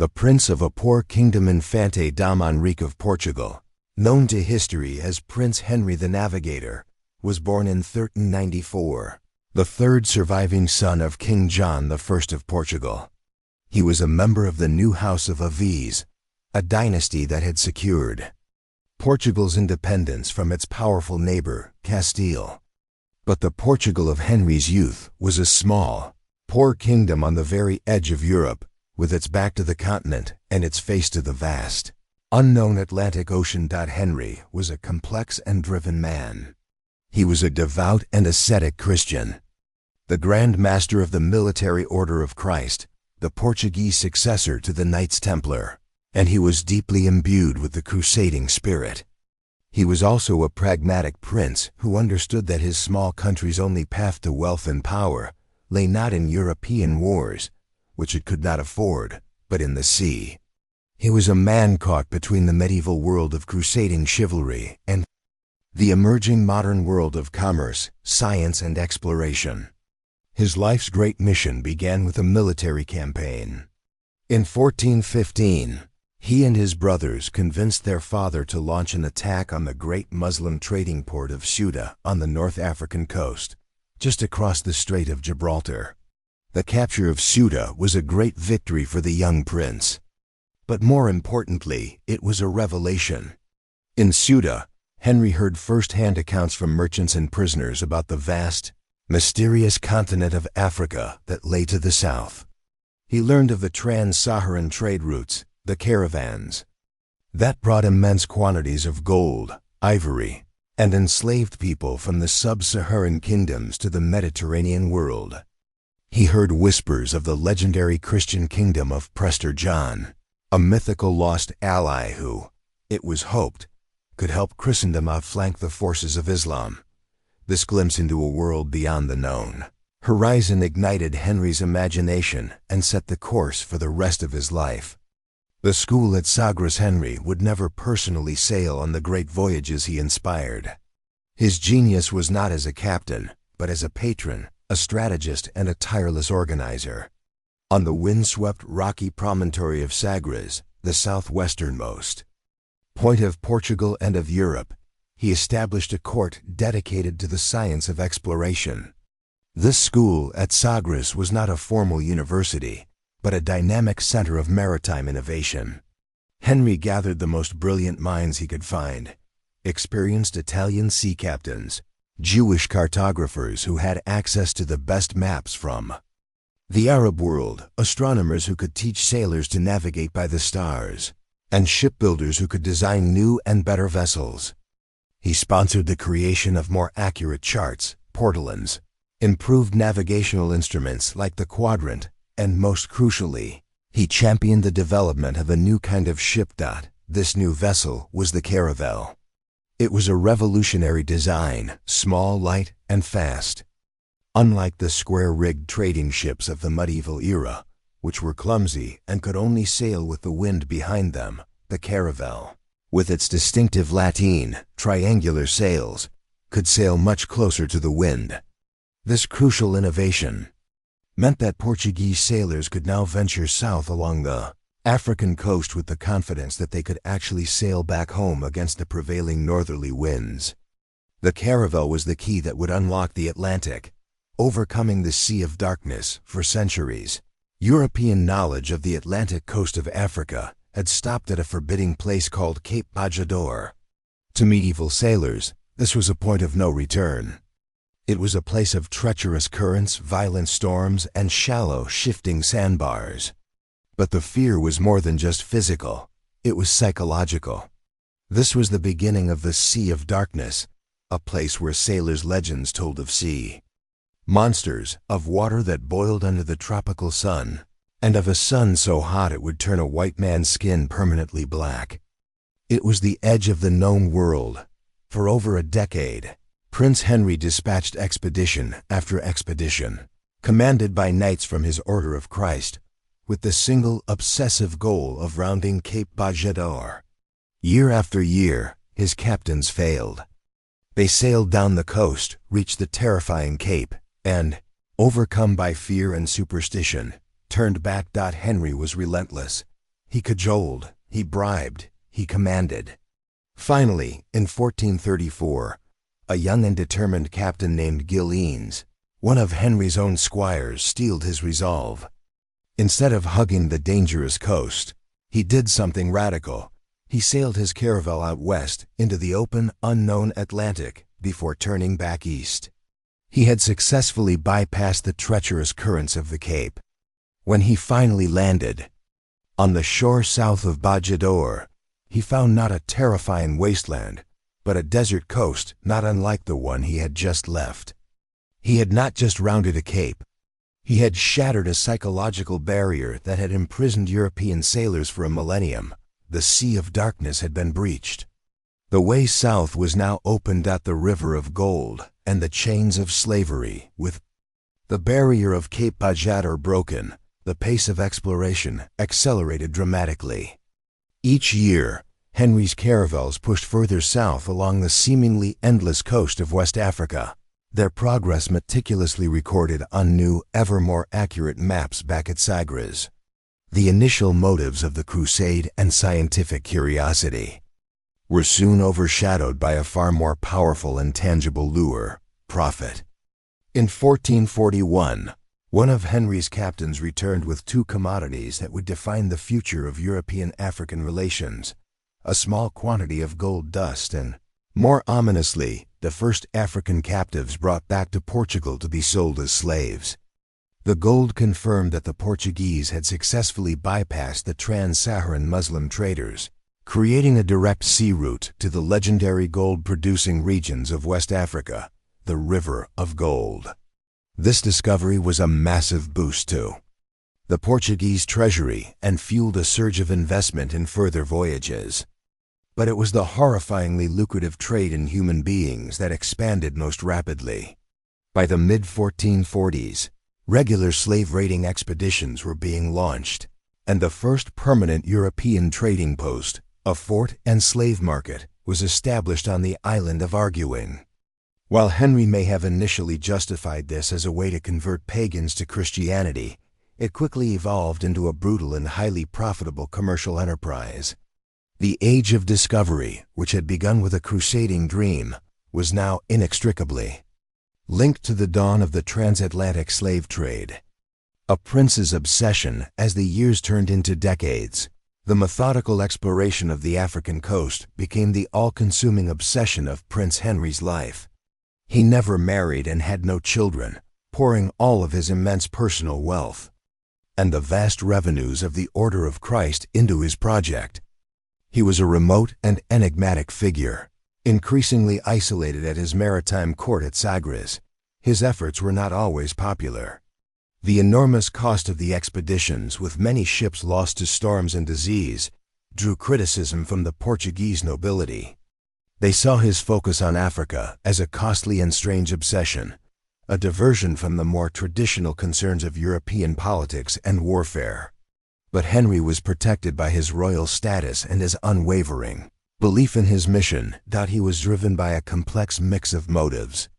the prince of a poor kingdom Infante Dom Henrique of Portugal, known to history as Prince Henry the Navigator, was born in 1394, the third surviving son of King John I of Portugal. He was a member of the new House of Aviz, a dynasty that had secured Portugal's independence from its powerful neighbor, Castile. But the Portugal of Henry's youth was a small, poor kingdom on the very edge of Europe, with its back to the continent and its face to the vast, unknown Atlantic Ocean. Henry was a complex and driven man. He was a devout and ascetic Christian, the Grand Master of the Military Order of Christ, the Portuguese successor to the Knights Templar, and he was deeply imbued with the crusading spirit. He was also a pragmatic prince who understood that his small country's only path to wealth and power lay not in European wars, which it could not afford, but in the sea. He was a man caught between the medieval world of crusading chivalry and the emerging modern world of commerce, science, and exploration. His life's great mission began with a military campaign. In 1415, he and his brothers convinced their father to launch an attack on the great Muslim trading port of Ceuta on the North African coast, just across the Strait of Gibraltar. The capture of Ceuta was a great victory for the young prince. But more importantly, it was a revelation. In Ceuta, Henry heard first-hand accounts from merchants and prisoners about the vast, mysterious continent of Africa that lay to the south. He learned of the trans-Saharan trade routes, the caravans, that brought immense quantities of gold, ivory, and enslaved people from the sub-Saharan kingdoms to the Mediterranean world. He heard whispers of the legendary Christian kingdom of Prester John, a mythical lost ally who, it was hoped, could help Christendom outflank the forces of Islam. This glimpse into a world beyond the known horizon ignited Henry's imagination and set the course for the rest of his life. The school at Sagres. Henry would never personally sail on the great voyages he inspired. His genius was not as a captain, but as a patron, a strategist, and a tireless organizer. On the windswept rocky promontory of Sagres, the southwesternmost point of Portugal and of Europe, he established a court dedicated to the science of exploration. This school at Sagres was not a formal university, but a dynamic center of maritime innovation. Henry gathered the most brilliant minds he could find, experienced Italian sea captains, Jewish cartographers who had access to the best maps from the Arab world, astronomers who could teach sailors to navigate by the stars, and shipbuilders who could design new and better vessels. He sponsored the creation of more accurate charts, portolans, improved navigational instruments like the quadrant, and most crucially, he championed the development of a new kind of ship. This new vessel was the caravel. It was a revolutionary design, small, light, and fast. Unlike the square-rigged trading ships of the medieval era, which were clumsy and could only sail with the wind behind them, the caravel, with its distinctive lateen, triangular sails, could sail much closer to the wind. This crucial innovation meant that Portuguese sailors could now venture south along the African coast with the confidence that they could actually sail back home against the prevailing northerly winds. The caravel was the key that would unlock the Atlantic, overcoming the Sea of Darkness. For centuries, European knowledge of the Atlantic coast of Africa had stopped at a forbidding place called Cape Bajador. To medieval sailors, this was a point of no return. It was a place of treacherous currents, violent storms, and shallow, shifting sandbars. But the fear was more than just physical, it was psychological. This was the beginning of the Sea of Darkness, a place where sailors' legends told of sea monsters, of water that boiled under the tropical sun, and of a sun so hot it would turn a white man's skin permanently black. It was the edge of the known world. For over a decade, Prince Henry dispatched expedition after expedition, commanded by knights from his Order of Christ, with the single obsessive goal of rounding Cape Bajador. Year after year, his captains failed. They sailed down the coast, reached the terrifying cape, and, overcome by fear and superstition, turned back. Henry was relentless. He cajoled, he bribed, he commanded. Finally, in 1434, a young and determined captain named Gilleans, one of Henry's own squires, steeled his resolve. Instead of hugging the dangerous coast, he did something radical. He sailed his caravel out west into the open, unknown Atlantic before turning back east. He had successfully bypassed the treacherous currents of the Cape. When he finally landed on the shore south of Bajador, he found not a terrifying wasteland, but a desert coast not unlike the one he had just left. He had not just rounded a cape. He had shattered a psychological barrier that had imprisoned European sailors for a millennium. The Sea of Darkness had been breached. The way south was now opened at the River of Gold and the chains of slavery. With the barrier of Cape Bajador broken, the pace of exploration accelerated dramatically. Each year, Henry's caravels pushed further south along the seemingly endless coast of West Africa, their progress meticulously recorded on new, ever more accurate maps back at Sagres. The initial motives of the crusade and scientific curiosity were soon overshadowed by a far more powerful and tangible lure: profit. In 1441, one of Henry's captains returned with two commodities that would define the future of European-African relations: a small quantity of gold dust and, more ominously, the first African captives brought back to Portugal to be sold as slaves. The gold confirmed that the Portuguese had successfully bypassed the trans-Saharan Muslim traders, creating a direct sea route to the legendary gold-producing regions of West Africa, the River of Gold. This discovery was a massive boost to the Portuguese treasury and fueled a surge of investment in further voyages. But it was the horrifyingly lucrative trade in human beings that expanded most rapidly. By the mid-1440s, regular slave-raiding expeditions were being launched, and the first permanent European trading post, a fort and slave market, was established on the island of Arguin. While Henry may have initially justified this as a way to convert pagans to Christianity, it quickly evolved into a brutal and highly profitable commercial enterprise. The Age of Discovery, which had begun with a crusading dream, was now inextricably linked to the dawn of the transatlantic slave trade. A prince's obsession as the years turned into decades, the methodical exploration of the African coast became the all-consuming obsession of Prince Henry's life. He never married and had no children, pouring all of his immense personal wealth and the vast revenues of the Order of Christ into his project. He was a remote and enigmatic figure, increasingly isolated at his maritime court at Sagres. His efforts were not always popular. The enormous cost of the expeditions, with many ships lost to storms and disease, drew criticism from the Portuguese nobility. They saw his focus on Africa as a costly and strange obsession, a diversion from the more traditional concerns of European politics and warfare. But Henry was protected by his royal status and his unwavering belief in his mission. He was driven by a complex mix of motives.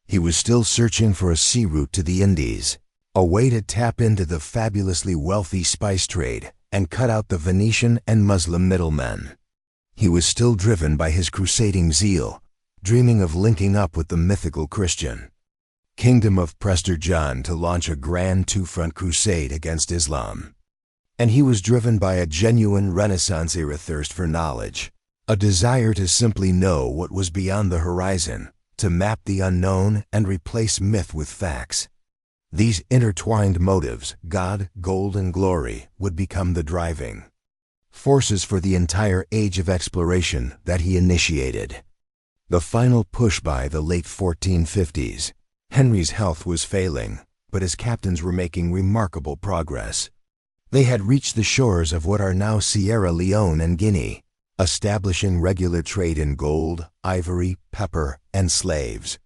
He was still searching for a sea route to the Indies, a way to tap into the fabulously wealthy spice trade and cut out the Venetian and Muslim middlemen. He was still driven by his crusading zeal, dreaming of linking up with the mythical Christian kingdom of Prester John to launch a grand two-front crusade against Islam. And he was driven by a genuine Renaissance-era thirst for knowledge, a desire to simply know what was beyond the horizon, to map the unknown and replace myth with facts. These intertwined motives, God, gold, and glory, would become the driving forces for the entire age of exploration that he initiated. The final push by the late 1450s, Henry's health was failing, but his captains were making remarkable progress. They had reached the shores of what are now Sierra Leone and Guinea, establishing regular trade in gold, ivory, pepper, and slaves.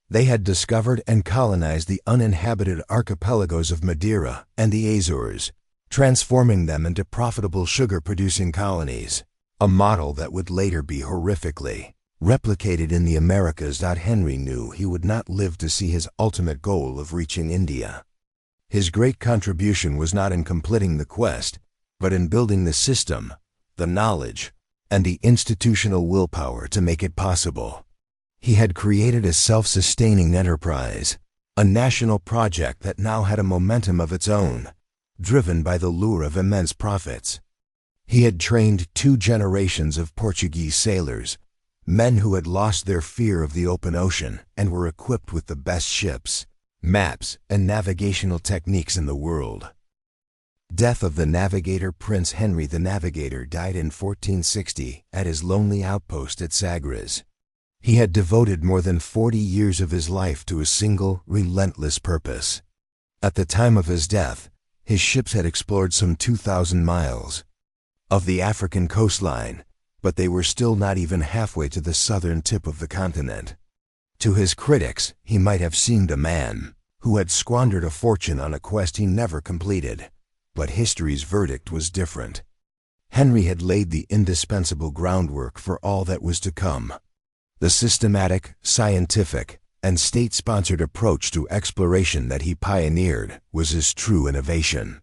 They had discovered and colonized the uninhabited archipelagos of Madeira and the Azores, transforming them into profitable sugar-producing colonies, a model that would later be horrifically replicated in the Americas. Henry knew he would not live to see his ultimate goal of reaching India. His great contribution was not in completing the quest, but in building the system, the knowledge, and the institutional willpower to make it possible. He had created a self-sustaining enterprise, a national project that now had a momentum of its own, driven by the lure of immense profits. He had trained 2 generations of Portuguese sailors, men who had lost their fear of the open ocean and were equipped with the best ships, maps, and navigational techniques in the world. Death of the navigator Prince Henry the Navigator died in 1460 at his lonely outpost at Sagres. He had devoted more than 40 years of his life to a single, relentless purpose. At the time of his death, his ships had explored some 2,000 miles of the African coastline, but they were still not even halfway to the southern tip of the continent. To his critics, he might have seemed a man who had squandered a fortune on a quest he never completed. But history's verdict was different. Henry had laid the indispensable groundwork for all that was to come. The systematic, scientific, and state-sponsored approach to exploration that he pioneered was his true innovation.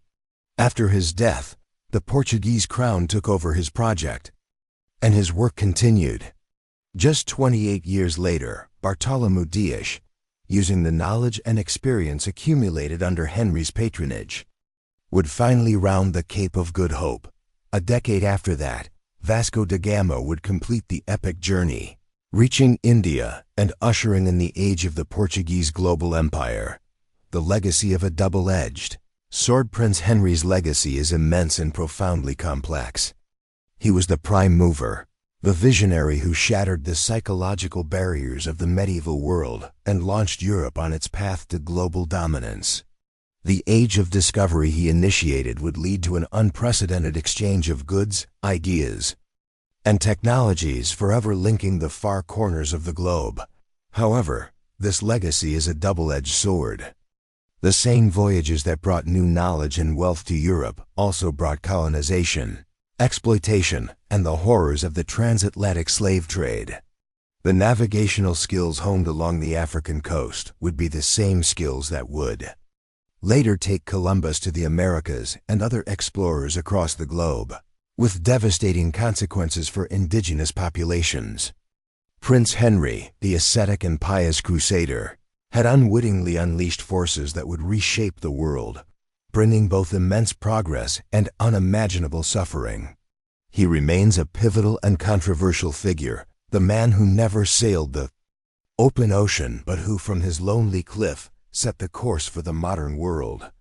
After his death, the Portuguese crown took over his project, and his work continued. Just 28 years later, Bartholomew Dias, using the knowledge and experience accumulated under Henry's patronage, would finally round the Cape of Good Hope. A decade after that, Vasco da Gama would complete the epic journey, reaching India and ushering in the age of the Portuguese global empire. The legacy of a double-edged sword. Prince Henry's legacy is immense and profoundly complex. He was the prime mover, the visionary who shattered the psychological barriers of the medieval world and launched Europe on its path to global dominance. The age of discovery he initiated would lead to an unprecedented exchange of goods, ideas, and technologies forever linking the far corners of the globe. However, this legacy is a double-edged sword. The same voyages that brought new knowledge and wealth to Europe also brought colonization, exploitation, and the horrors of the transatlantic slave trade. The navigational skills honed along the African coast would be the same skills that would later take Columbus to the Americas and other explorers across the globe, with devastating consequences for indigenous populations. Prince Henry, the ascetic and pious crusader, had unwittingly unleashed forces that would reshape the world, bringing both immense progress and unimaginable suffering. He remains a pivotal and controversial figure, the man who never sailed the open ocean but who from his lonely cliff set the course for the modern world.